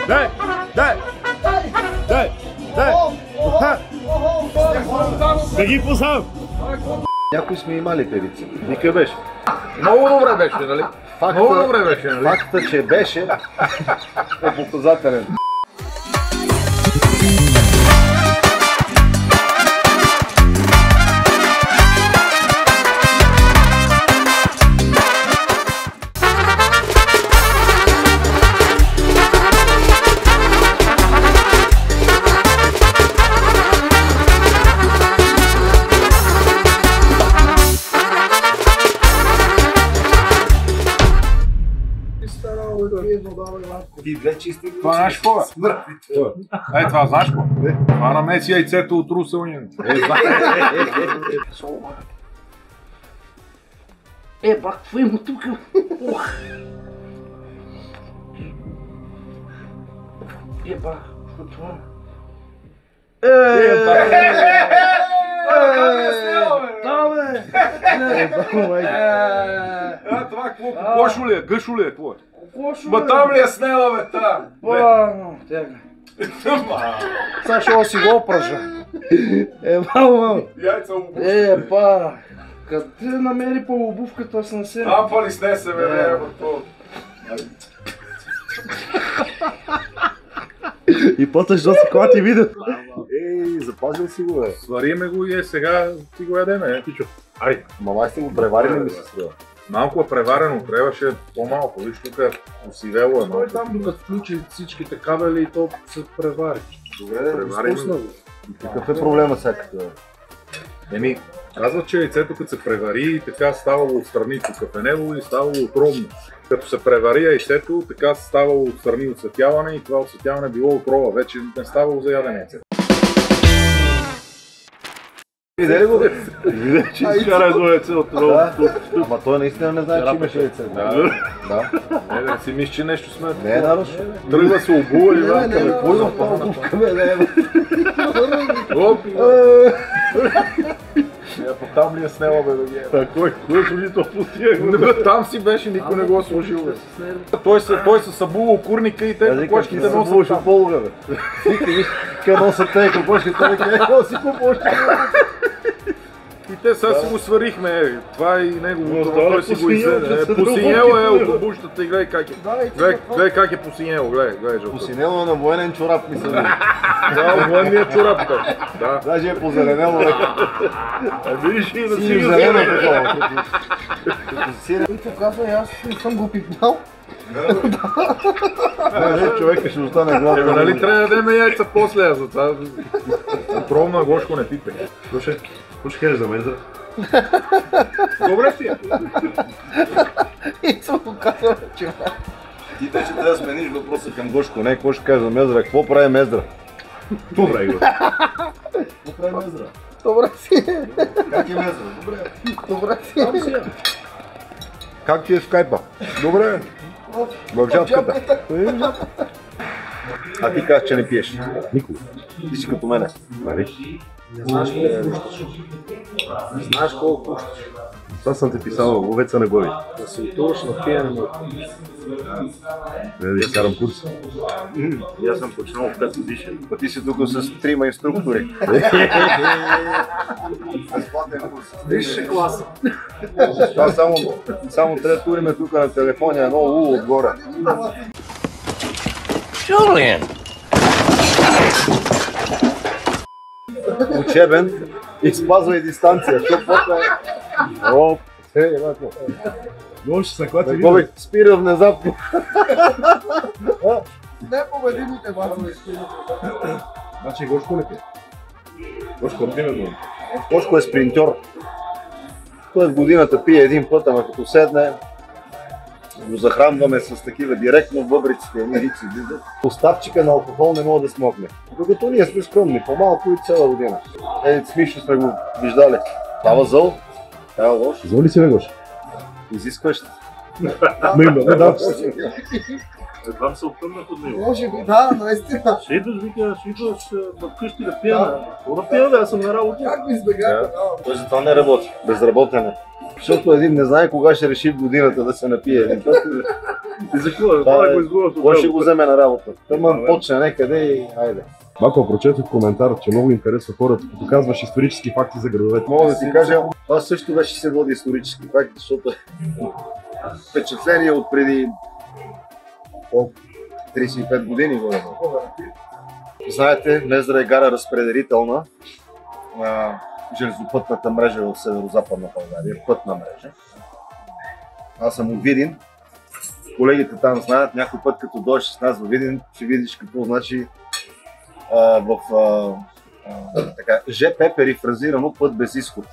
Дай! Дай! Дай! Дай! Да ги пусам! Някой сме имали певици. Вика беше. Много добре беше, нали? Много добре беше, нали? Факта, че беше е показателен. Ти вече изтегли. Това знаеш какво бе? Това знаеш какво? Това намеси яйцето от Руселин. Бах, какво има тук? Бах, какво това? Това какво? Кокошо ли е? Гъшо ли е твое? Ма там ли е снела, бе, там? Сега ще си го опража. Мамо. Яйца обувка. Ба. Къде намери по обувката с населя? Там па ли снесе, бе, И потъж да си когато ти видя. Запазил си го, бе. Свариме го и сега си го ядеме, пичо. Ай. Мама сте го преварили, ми се струва. Малко е преварено, трябваше по-малко. Виж тук е посивело е малко. Там докато включи всичките кабели и то се превари. Добре, Спусна го. Какъв е проблема сега? Еми, казват, че яйцето като се превари и така ставало отстрани по кафенево и ставало отровно. Като се превари яйцето, така ставало отстрани отцветяване и това отцветяване било отрова. Вече не ставало за ядене яйцето. Виде ли го? Виде, че изкара едно яйце от това. Ама той наистина не знае, че имаше яйце. Да. Не си мисля, че нещо сме. Не е нарушно. Тръгва се обува и да. Какво има в това обувка, бе? Там ли е снела, бе, да ги е? Кой служи то по тия? Там си беше, никой не го е сложил, бе. Той се събувал курника и те кокошките носят там. Полга, бе. Къде носят те кокошките, къде си купуваш? И те сега си го сварихме, това е и неговото, той си го изеде. Посинело е от обущата и гледай как е. Гледай как е посинело, гледай жълто. Посинело е на военен чорап, мисля. Да, военният чорап, да. Даже е позеленело. Видиш и на Синьо зелено е такова. И показва, аз не съм го пипнал. Човека ще остане гладен. Нали трябва да дадем яйца после, за това отровна гошко не пипе. Слушай. Какво ще кажеш за мезра? Добре си е! И съм го казал, че Ти вече трябва да смениш въпроса към Гошко, не какво ще кажеш за Мездра. Какво прави Мездра? Какво прави го? Какво прави Мездра? добре си. Как е Мездра? Добре. Добре си. Как ти е в скайпа? Добре. В жабката. А ти казваш, че не пиеш? Никога. Ти си като мене. Нали? Не знаеш колко пущаш. Не знаеш колко пущаш. Това съм те писал, ловеца на глави. Да се отуваш на пиене на... Не да изкарам курс. И аз съм почнал в 5 годишен. Па ти си тук с трима инструктори. Висша класа. Това само трябва да туриме тук на телефония, едно уло отгоре. Julian! Учебен и спазвай дистанция, защото после... Оп, еднакво. Може се, когато Такове спира внезапно. Непобедимите базови спира. Значи Гошко ли пие? Гошко, примерно. Гошко е спринтьор. Той в годината пие един път, ама като седне, го захранваме с такива директно в бъбриците, едни рици влизат. Оставчика на алкохол не мога да смогне. Докато ние сме скромни, по-малко и цяла година. С Мишо сме го виждали. Става зъл. Това е лош. Зъл ли си, бе, Гош? Изискващ. Не, да. Едва се оттъмнах от него. Може би, да, наистина. Ще идваш, вкъщи да пия. Какво да пия, бе, аз съм на работа. Как ми избегах? Той затова не работи. Безработен е. Защото един не знае кога ще реши в годината да се напие един път. И за какво? Това е- го изгубват Кой ще го вземе на работа? Тъмън почне някъде и айде. Малко прочетох коментар, че много интересува хората, като казваш исторически факти за градовете. Мога да ти кажа, това също беше се води исторически факт, защото впечатление от преди 35 години горе. Знаете, Мездра е гара разпределителна на железопътната мрежа в северо-западна България, пътна мрежа. Аз съм от Видин. Колегите там знаят, някой път като дойдеш с нас във Видин, ще видиш какво значи така, ЖП перифразирано път без изход.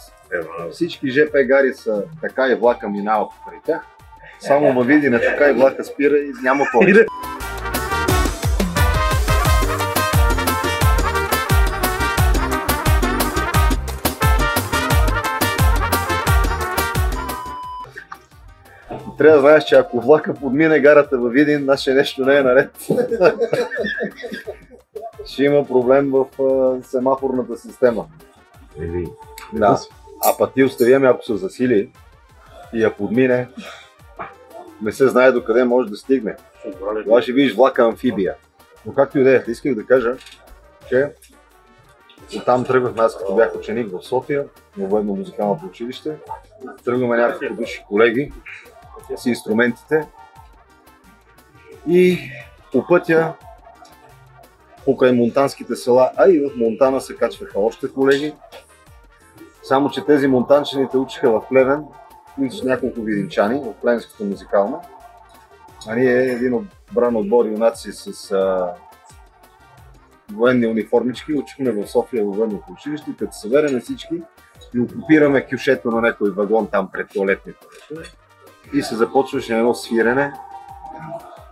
Всички ЖП гари са така и влака минава при тях. Само във Видин е така и влака спира и няма повече. Трябва да знаеш, че ако влака подмине гарата във Видин, значи нещо не е наред. Ще има проблем в семафорната система. Да. А пък ти остави, ако се засили и я подмине, не се знае докъде може да стигне. Това ще видиш влака амфибия. Но както и да е, исках да кажа, че оттам тръгвахме, аз като бях ученик в София, на военно-музикалното училище. Тръгваме някакви души колеги с инструментите и по пътя покрай монтанските села, а и в Монтана се качваха още колеги. Само че тези монтанчаните учиха в Плевен, които с няколко видинчани в Плевенската музикална. А ние един отбран отбор юнаци с военни униформички учихме в София във военното училище, като събереме всички и окупираме кюшето на някой вагон там пред туалетните. И се започваше едно свирене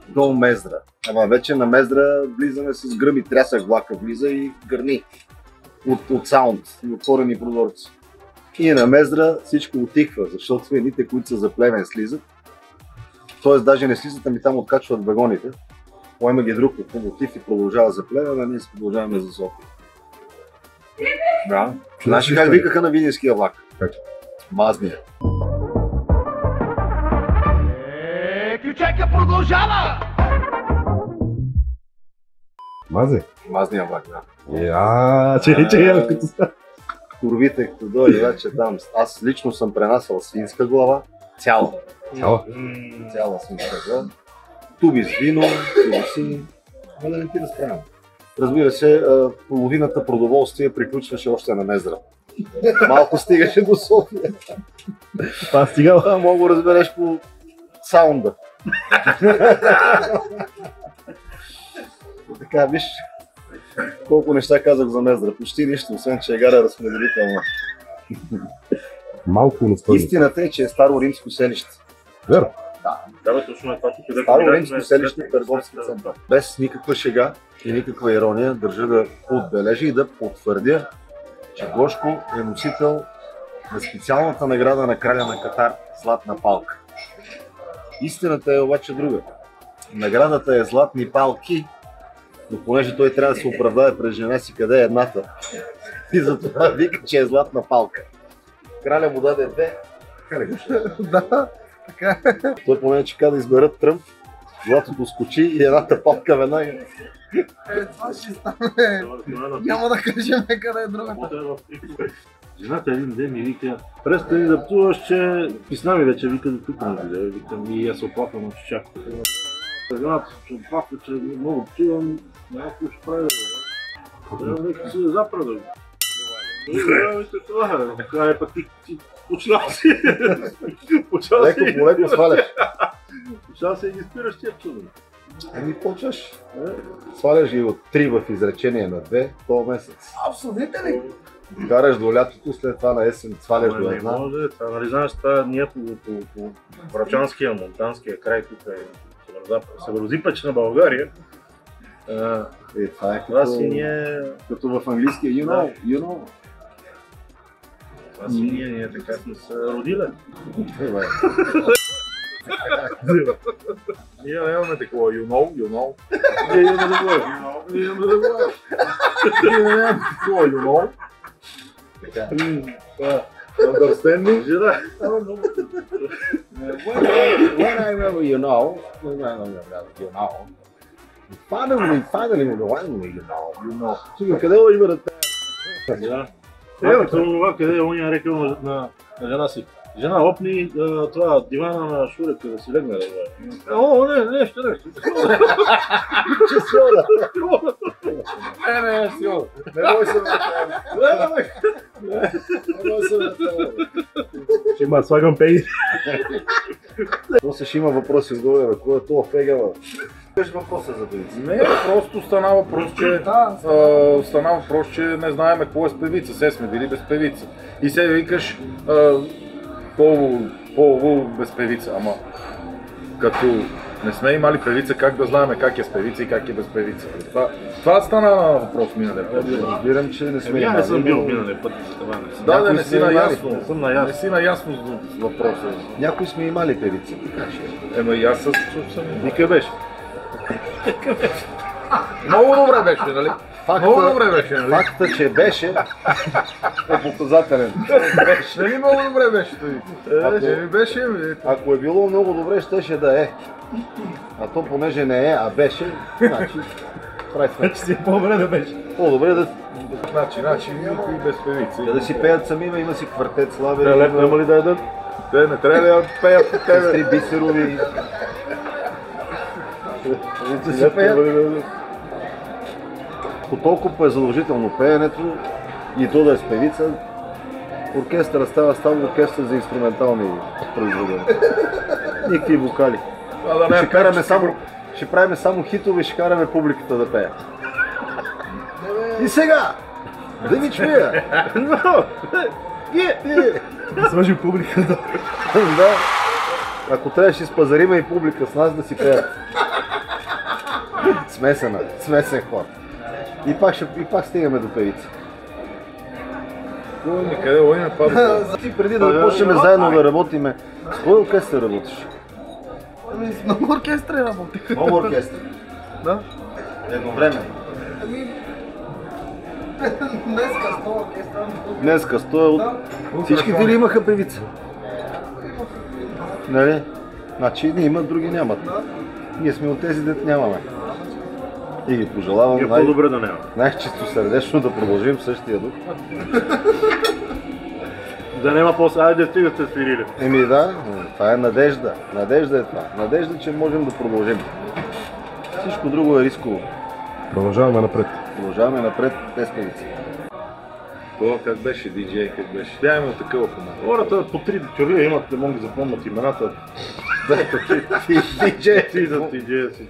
до Мездра. Ама вече на Мездра влизаме с гръм и трясък, влака влиза и гърни от саунд и отворени прозорци. И на Мездра всичко отихва, защото едните, които са за Плевен, слизат. Тоест даже не слизат, ами там откачват вагоните. Поема ги друг локомотив и продължава за Плевен, а ние се продължаваме за София. Да. Знаеш как викаха на видинския влак? Как? Мазния. Кючека продължава! Мазе? Мазния влак, да. Че като са. Курвите, като дойде вече там. Аз лично съм пренасял свинска глава, цяла свинска глава. Туби с вино, туби сини, но да не ти разправям. Разбира се, половината продоволствие приключваше още на Мездра. Малко стигаше до София. Това стигава. Мога да разбереш по саунда. Така, виж колко неща казах за Мездра. Почти нищо, освен че е гара разпределителна. Малко настойно. Истината е, че е старо римско селище. Верно. Да, точно е това. Старо римско селище в търговски център. Без никаква шега и никаква ирония държа да отбележа и да потвърдя, че Гошко е носител на специалната награда на краля на Катар Златна палка. Истината е обаче друга. Наградата е златни палки, но понеже той трябва да се оправдае през жена си къде е едната. И затова вика, че е златна палка. Краля му даде две. Да, така е. Той поне чека да изберат Тръмп, златото скочи и едната палка веднага. Това ще стане. Няма да кажем къде е другата. Жената един ден ми вика, престани да псуваш, че писна ми вече, вика до тук не дойде. Викам и аз се оплаквам от чаката. Жената се оплаква, че много псувам, някакво ще прави да нещо си да запрада. Това е пък ти почнал си. Леко по леко сваляш. Почнал си и ги спираш тия псуване. Ами почваш. Сваляш ги от 3 в изречение на 2 този месец. Абсолютно ли? Караш до лятото, след това на есен сваляш до Не една. може, това нали знаеш, това ние по Врачанския, Монтанския край, тук е северозипач на България. Това е Това си ние, като в английския you know. това си ние така сме се родили. Ние нямаме такова, you know. Ние имаме да говорим. Ние нямаме такова, you know. Understanding? Жена. Whenever you know, finally, Сега, къде лъжи бъдат? Да. Ева, това къде он я рекал на жена си. Жена, опни това дивана на Шурека да си легне. О, не, нещо. Че сьода. Не, сио. Не мой се Ще има, слагам пеги. После ще има въпроси отгоре, бе, кой е това фегава? Кажеш въпроса за певица. Не, просто стана въпрос, че не знаеме какво е с певица. Все сме били без певица. И се викаш по без певица. Ама като не сме имали певица, как да знаем как е с певица и как е без певица. Това стана въпрос миналия път. Разбирам, че не сме Я не имали. съм бил миналия път за това. Да, не си наясно. Не съм наясно. Не си наясно с въпроса. Някои сме имали певица, така че. Ема и аз съм. Вика беше. Много добре беше, нали? Много добре беше, нали? Факта, че беше, е показателен. Нали много добре беше той? Беше. Ако е било много добре, щеше да е. А то понеже не е, а беше, значи прави сметка. Значи си по-добре да беше. По-добре Значи, никой без певици. да си пеят сами, има си квартет Славе. Леп няма ли да ядат? Те не трябва да пеят по тебе. Сестри Бисерови. Да си пеят. По толкова е задължително пеенето и то да е с певица, оркестъра става оркестър за инструментални произведения. Никакви вокали. Ще правим само хитове и ще караме публиката да пее. И сега! Да ви чуя! Да сложим публиката. Да. Ако трябва ще спазариме и публика с нас да си пеят. Смесен хор. И пак стигаме до певица. Никъде лой не пада. Ти преди да почнем заедно да работиме, с кой оркестър работиш? Ами с много оркестри работих. Много оркестър. Да. Едновременно. Ами... Днеска с това оркестър. Днеска стоя от... Всичките ли имаха певица? Нали? Значи едни имат, други нямат. Ние сме от тези, дет нямаме. И ги пожелавам по-добре да няма. най-чисто сърдечно да продължим в същия дух. Да няма после, айде стига сте свирили. Еми да, това е надежда. Надежда е това. Надежда, че можем да продължим. Всичко друго е рисково. Продължаваме напред. Продължаваме напред без певица. Това как беше диджей, как беше? Тя има такъва в момента. Хората по 3 човека имат, не могат да запомнят имената. Диджея си.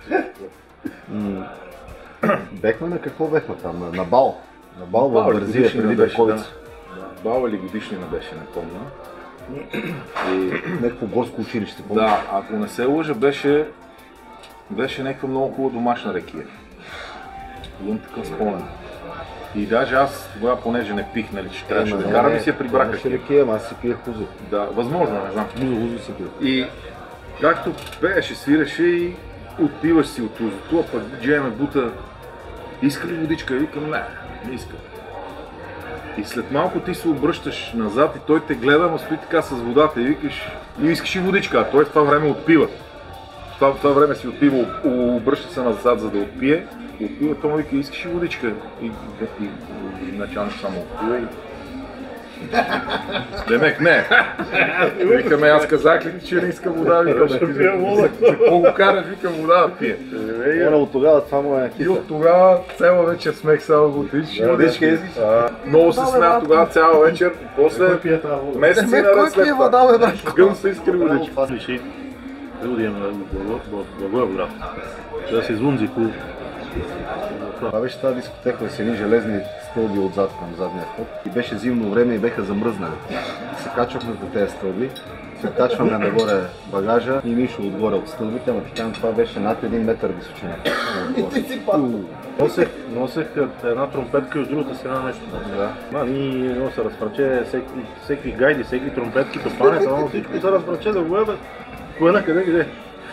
Бехме на какво бехме там? На бал. На бал в Бързия преди Берковица. Бал или годишнина беше, не помня. И някакво горско училище. Помня. Да, ако не се лъжа, беше някаква много хубава домашна ракия. Имам такъв спомен. И даже аз тогава, понеже не пих, нали, че трябваше да карам и си я прибрах ракия. Ама аз си пиех кузи. Да, възможно, не знам. Кузи си пиех. И както пееше, свиреше и отпиваш си от узото, а пък диджея ме бута: иска ли водичка? И викам: не иска. И след малко ти се обръщаш назад и той те гледа, но стои така с водата и викаш: и искаш и водичка, а той в това време отпива. В това време си отпива, обръща се назад, за да отпие. Отпива, той му вика: искаш и водичка. И началник само отпива и... Демек, не. Викаме: аз казах ли, че не иска вода? Какво го караш? Викам: вода да пие. От тогава това му е И от тогава цяла вечер смех само водичка. Водичка искаш? Много се смея тогава цяла вечер. После месеци наред след това. Гъм са искали водичка. Това лиши. Ljudi je Благоевград. Да се извунзи хубаво. Това беше тази дискотека с едни железни стълби отзад към задния вход. И беше зимно време и беха замръзнали. Се качвахме до тези стълби, се качваме нагоре багажа и Мишо отгоре от стълбите, но така това беше над 1 метър височина. Носех една тромпетка и от другата страна нещо. Да. Ние се разпраче всеки гайди, всеки тромпетки, топане, само всичко се разпраче да го ебе. Кое на къде?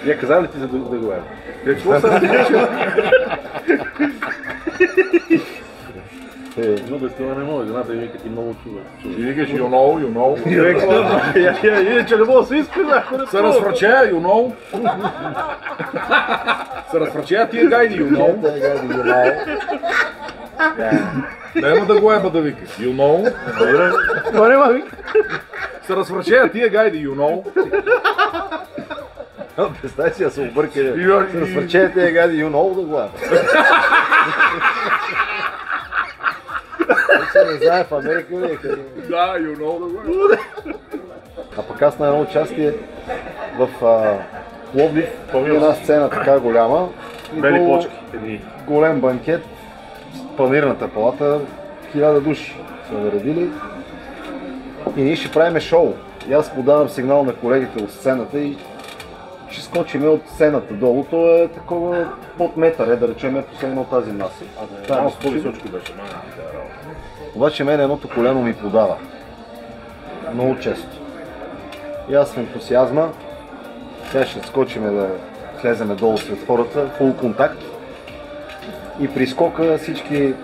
Я казали ли ти за да го ебе? Какво се разпраче? но без това не мога. Жената и вика ти много чува. И викаш, you know. Иначе не мога да се иска, ако не Се разфраче, you know. Се разфраче тия гайди, you know. Няма да го еба да викаш, you know. Това няма вика. Се разфраче тия гайди, you know. Представи си да се обърка, се разфърче тия гади, you know да го не знае в Америка ли е къде. Да, you know да го А пък аз на едно участие в Пловдив, една сцена така голяма. Бели плочки. Голем банкет, панирната палата, 1000 души са наредили. И ние ще правиме шоу. И аз подавам сигнал на колегите от сцената и ще скочиме от сцената долу. То е такова под метър, да речем, последно от тази маса. Малко по-височко беше. Обаче мен едното колено ми подава. Много често. И аз в ентусиазма, сега ще скочиме да слеземе долу сред хората, фул контакт. И при скока всички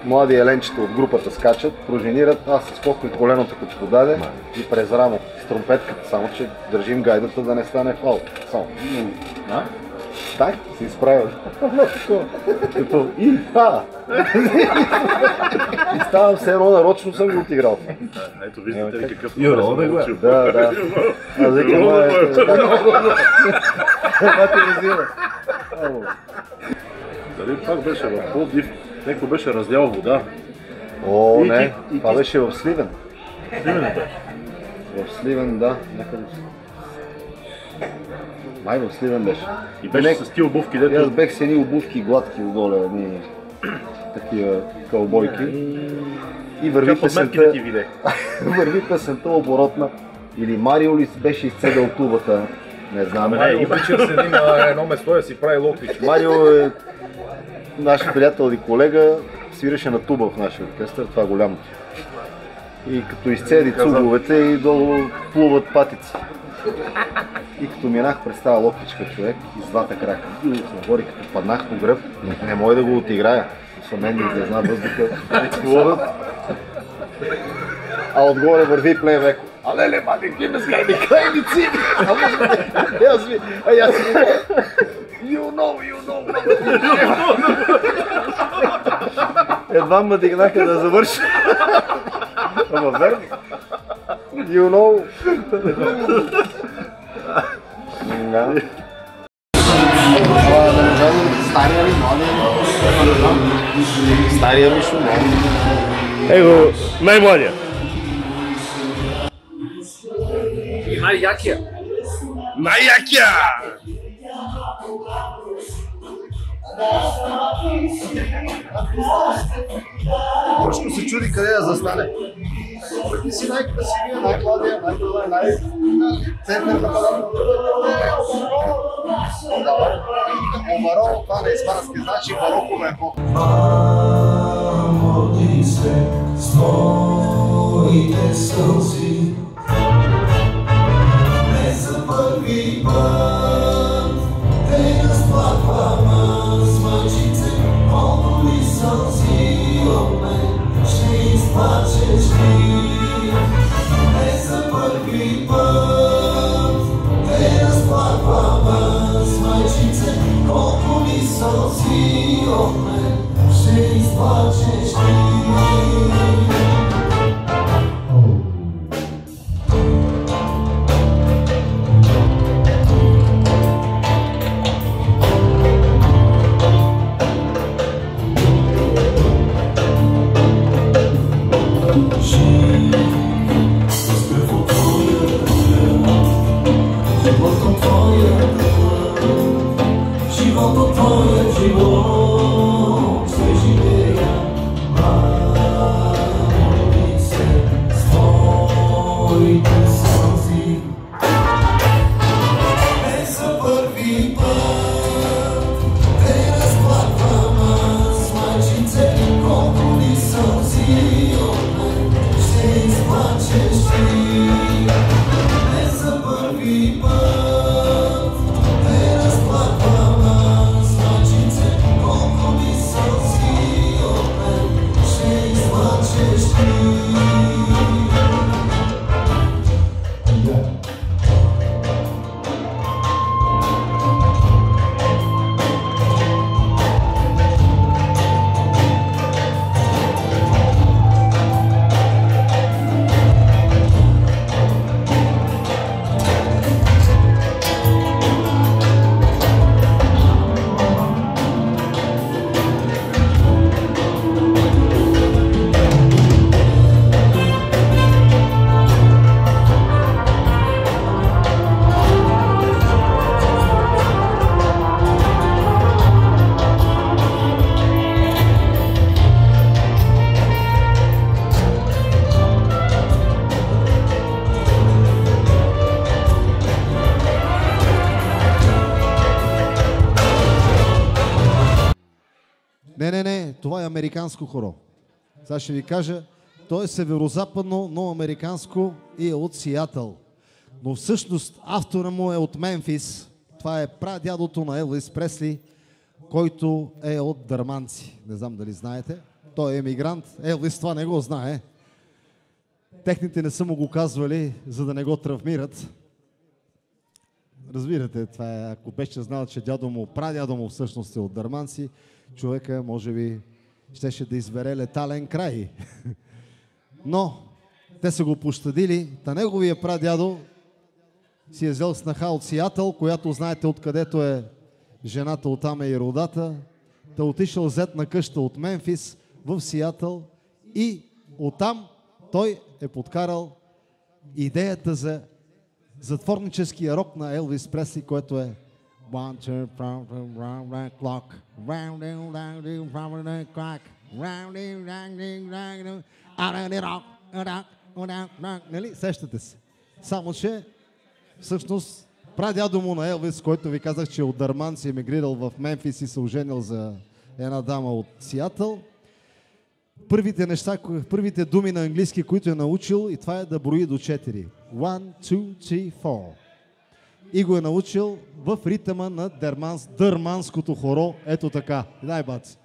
млади еленчета от групата скачат, пружинират, аз се скоквам коленото като подаде и през рамо с тромпетката, само че държим гайдата да не стане фаул. Само. Так, се изправят. Като и-ха! И ставам все едно нарочно съм го отиграл. Ето виждате ли какъв Да. Аз викам, дали пак беше в Пловдив, някой беше разлял вода. О, не, това беше в Сливен. Сливен беше. В Сливен, да, някъде. Май в Сливен беше. И беше с тия обувки, дето... Аз бех с едни обувки гладки отдоле, едни такива кълбойки. И върви песента, върви песента оборотна. Или Марио ли беше изцедал тубата, не знам. Марио обича седи на едно место да си прави локвич. Марио е наш приятел и колега, свиреше на туба в нашия оркестър, това е голямото. И като изцеди цуговете и долу плуват патици. И като минах през тази локвичка човек, и с двата крака, нагоре, като паднах по гръб, не мога да го отиграя. За мен ми излезна въздуха, плуват. А отгоре върви плейбек. Алеле, мати, ги без гайни крайници! Аз ви, you know, едва ме дигнаха да завърша. Ама верно. You know. Да. Стария ли, младия? Стария Мишо, младия. Его, най-младия. И най-якия. Най-якия! Точно се чуди къде да застане. Ти си най-красивия, най-младия, най-център на пазара. Омаро, това на испански значи Марокко на епоха. Води се с моите сълзи, не за първи път те разплаквам с мъчице, колко ли сълзи от мен ще изплачеш ти. Не за първи път те разплаквам с мъчице, колко ли сълзи от мен ще изплачеш ти. Колко ли сълзи от мен ще Не, това е американско хоро. Сега ще ви кажа, то е северо-западно, но американско и е от Сиатъл. Но всъщност автора му е от Мемфис. Това е прадядото на Елвис Пресли, който е от Дърманци. Не знам дали знаете. Той е емигрант. Елвис това не го знае. Техните не са му го казвали, за да не го травмират. Разбирате, това е, ако беше знал, че прадядо му всъщност е от Дърманци, човека може би щеше да избере летален край. Но те са го пощадили. Та неговия прадядо си е взел снаха от Сиатъл, която знаете откъдето е жената, оттам е и родата. Та отишъл взет на къща от Мемфис в Сиатъл и оттам той е подкарал идеята за затворническия рок на Елвис Пресли, което е One, two, clock. Нали? Сещате се. Само, че всъщност прадядо му на Елвис, който ви казах, че от Дърманци емигрирал в Мемфис и се оженил за една дама от Сиатъл. Първите думи на английски, които е научил, и това е да брои до 4. 1, 2, 3, 4. И го е научил в ритъма на дърманското хоро. Ето така. Дай, бац.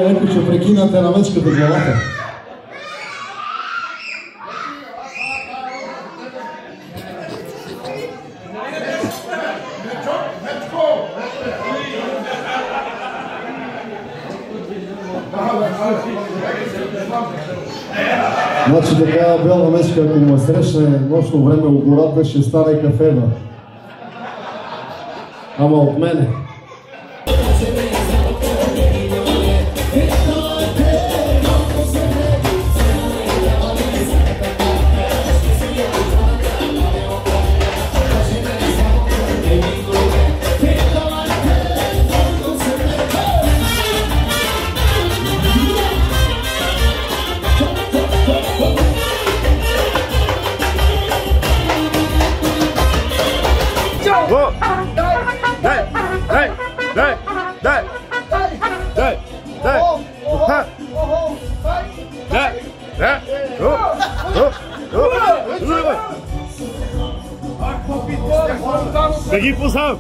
Ето, че прекинате на мечката главата. Значи така бяла мечка, ако ме срещне нощно време от гората, ще стане кафена. Ама от мене. Да ги познавам!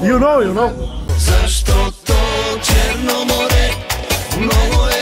You know. Защото Черно море много е